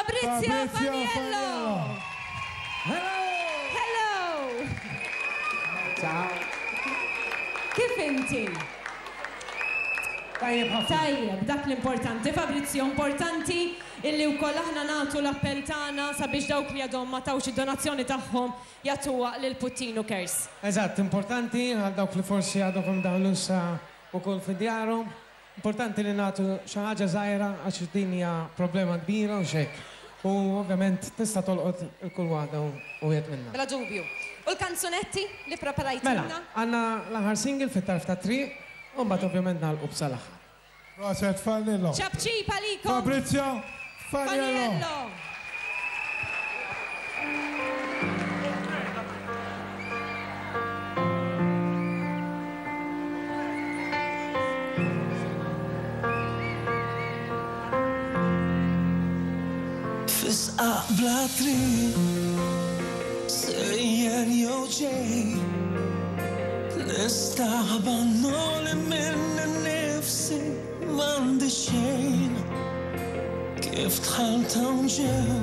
Fabrizio Faniello! Hello! Ciao. Kif inti? Tajjeb, dak l-importanti. Fabrizio, importanti illi wkoll aħna nagħtu l-appell tagħna sabiex dawk li għadhom ma tawx id-donazzjoni tagħhom jagħtuha lil Puttino Cares. Eżatt, importanti għal dawk li forsi għadhom daħlu sa wkoll fid-djarhom. Importanti li nagħtu xi ħaġa żgħira għax din hija problema kbira u xejn. U ovvjament tista' tolqot il-kull waħda u jgħid minnha. Bla dubju. U l-kanzunetti li preparajtilna? Mela, għandna l-aħħar single fit-tarf ta' triq u mbagħad ovvjament nagħlqu b'salaħħa. Proset Faniello. ċabċipa likom! Fabrizio Faniello. Fisqa bla triq sejjer jew ġej nistaħban noli minn nifsi m'għandi xejn kif dħalt hawn ġew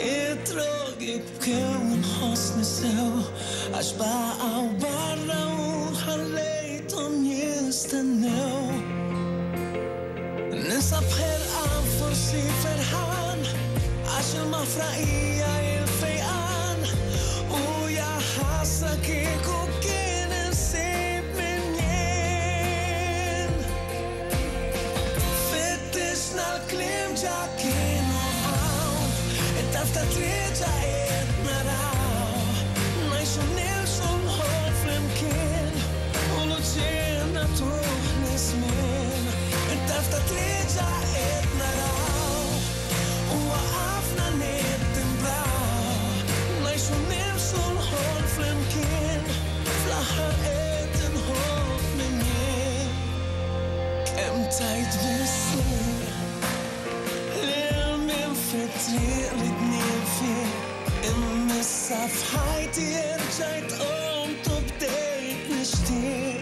it-drogi bkew nħossni sew għax baqgħu barra u ħallejthom jistennew ninsab ħerqan forsi ferħan għax il-mafraqija il-fejqan u jaħassa kieku kien insib minn jien fittixna l-klim ġa kienu hawn it-taf ta' triq ġa qed naraw ngħixu nimxu nħol flimkien u l-ġien nagħtuh nismien it-taf ta' triq ġa qed naraw u waqafna nittimbraw ngħixu nimxu nħol flimkien fl-aħħar qed inħobb minn jien kemm tajt bis-snin lil min fit-triq ridni fih immissa f'ħajti rġajt qomt u bdejt nixtieq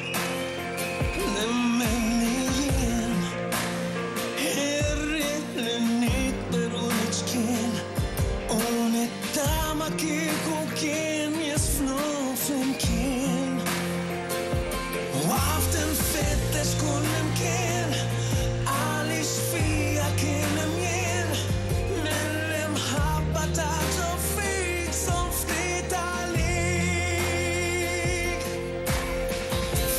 nemmen li jien irrid li nikber u niġkien u nittama kieku kien jisflu flimkien waqft infittex kull imkien għaliex fija kien hemm jien mill-imħabba ta' ġo fik son ftit għalik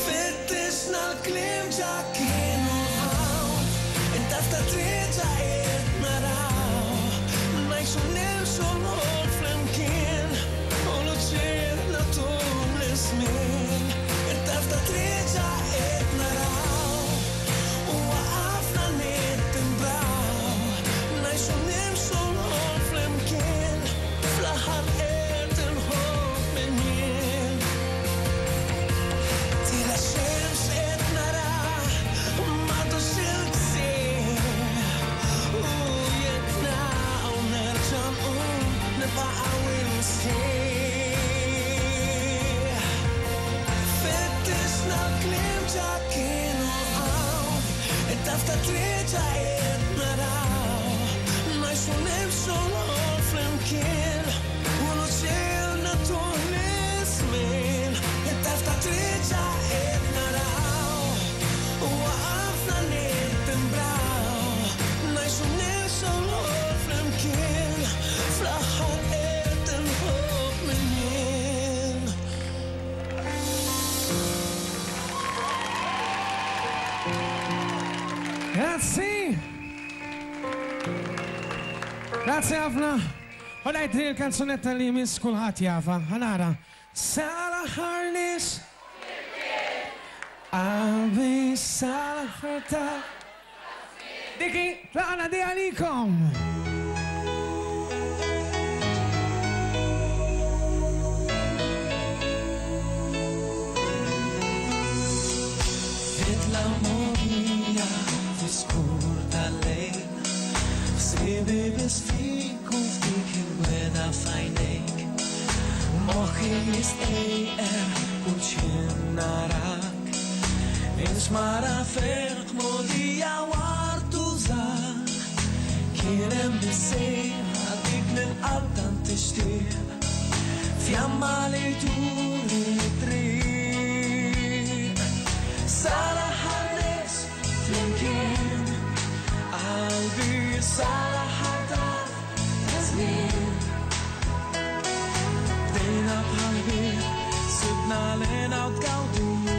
fittixna l-klim ġa kienu hawn it-taf ta' triq ġa qed naraw ngħixu nimxu nħol flimkien u l-ġien nagħtuh l-ismien it-taf ta' triq ġa qed naraw u waqafna nittimbraw ngħixu nimxu nħol flimkien fl-aħħar qed inħobb minn jien tila xemx qed nara m'għadux il-ksir u jekk naqgħu nerġa' nqum nibqa' qawwi nsir fittixna l-klim ġa kienu hawn it-taf ta' triq ġa qed naraw ngħixu nimxu nħol flimkien u l-ġien nagħtuh l-ismien it-taf ta' triq ġa qed naraw u waqafna nittimbraw ngħixu nimxu nħol flimkien fl-aħħar qed inħobb minn jien. Grazzi! Grazzi ħafna! Għodajt li l-kanzunetta li jmiss kulħadd jafa. Ħanara. Sala ħarnis Għabi sala ħarta Diki, tlaqna di għalikom! Fil-armonija fis-skur tal-lejl F'sibi bis fik u f'dik il-weda f'għajnejk Moħħi jistejqer u ċin narak Insmara ferq molija wartu żgħar Kien hemm nixtieq fjamma li turi triq sara ħares flimkien qalbi sara ħataf żmien bdejna bħalbi sibna lena u tgawdija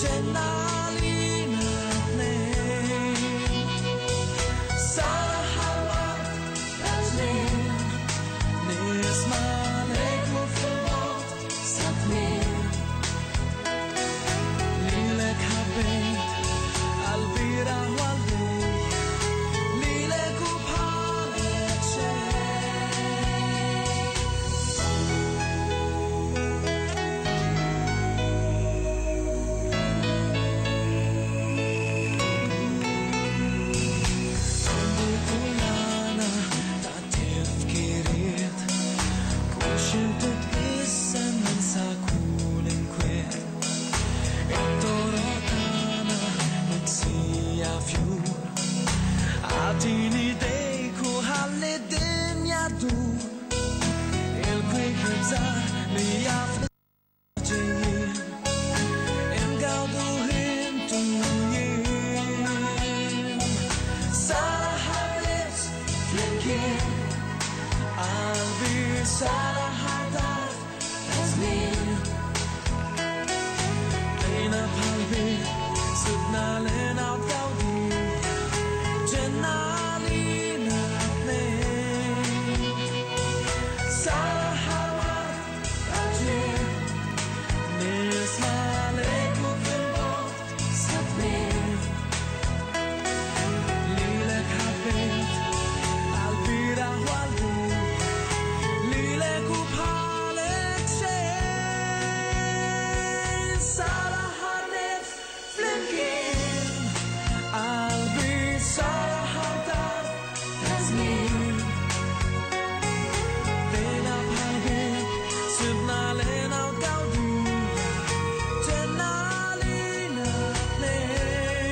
ġenna għalina tnejn sara ħalwat ta' żmien nisma' lejku fil-mod sa' tmiem lilek ħabbejt għal-bira u għal-lejl lilek u bħalek Għandi kullana ta' tifkiriet Kuxint issa ninsa kull inkwiet it-torotana mitsija fjur għatini dejku ħalli d-dinja dur il-kwik nibżar li jafni ġejjien ingawdu hintu jien sara ħares flimkien qalbi sara ħataf ta' żmien bdejna bħalbi sibna lena u tgawdija ġenna għalina tnejn sara ħalwat ta' ġien nisma' lejku fil-mod sa' tmiem lilek ħabbejt għal-bira u għal-lejl lilek u bħalek xejn sara ħares flimkien qalbi sara ħataf ta' żmien bdejna bħalbi sibna lena u tgawdija ġenna għalina tnejn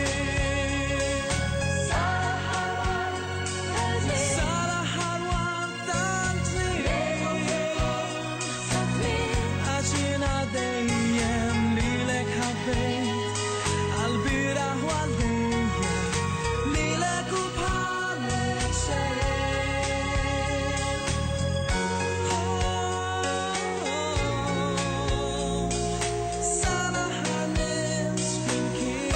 sara ħalwat tal-ġmien għaxina dejjem lilek ħabbejt għal-bira u għal-lejl lilek u bħalek sara ħares flimkien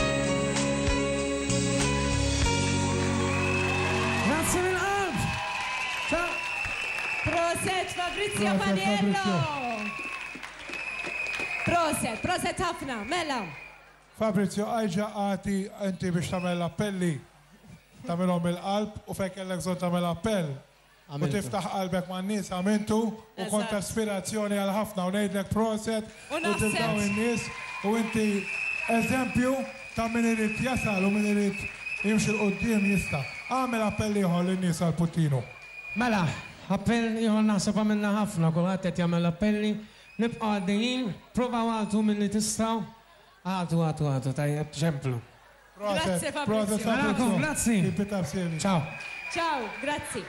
Grazie mill-qalb! Ciao! Proset Fabrizio Proset, Paniello! Fabrizio. Proset ħafna, mela. Fabrizio, għajġa għati inti biex tamel appelli tamilhom il-qalb u fejn kellek bżonn tamel appell. U tiftaħ qalbek man nies għamentu u kont Eżatt. aspirazzjoni għal ħafna u ngħidlek proset U u naħseb- tildaw in-nies u inti eżempju ta' min irid jasal u min irid jimxi l-qoddim jista'. Għamel appelli ieħor lin-nies għal Puttinu. Mela, appell jħon naħseb għamilna ħafna, kulħadd qed jagħmel appelli, nibqa' għaddejjin, provaw għaltu minni tistgħu. Għatu, tajjeb, ċemplu. Grazie, Fabrizio. Proset, Fabrizio. Grazzi. Keep it up, Silvi. Ciao. Ciao, grazzi.